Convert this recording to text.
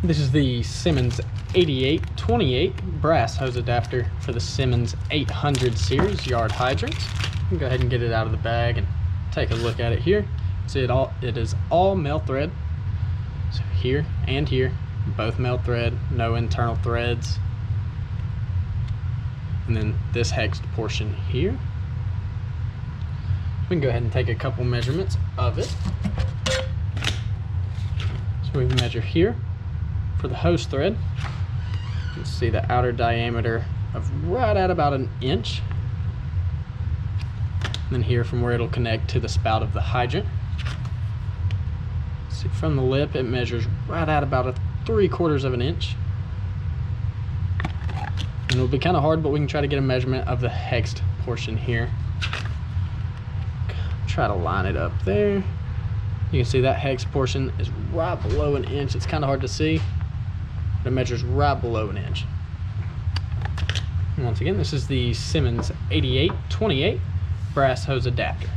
This is the Simmons 8828 brass hose adapter for the Simmons 800 series yard hydrant. Go ahead and get it out of the bag and take a look at it here. See, it is all male thread. So here and here, both male thread, no internal threads. And then this hexed portion here. We can go ahead and take a couple measurements of it. So we can measure here for the hose thread. You can see the outer diameter of right at about 1 inch. And then here from where it'll connect to the spout of the hydrant. See, from the lip it measures right at about 3/4 inch. And it'll be kind of hard, but we can try to get a measurement of the hexed portion here. Try to line it up there. You can see that hex portion is right below 1 inch. It's kind of hard to see, but it measures right below 1 inch. And once again, this is the Simmons 8828 brass hose adapter.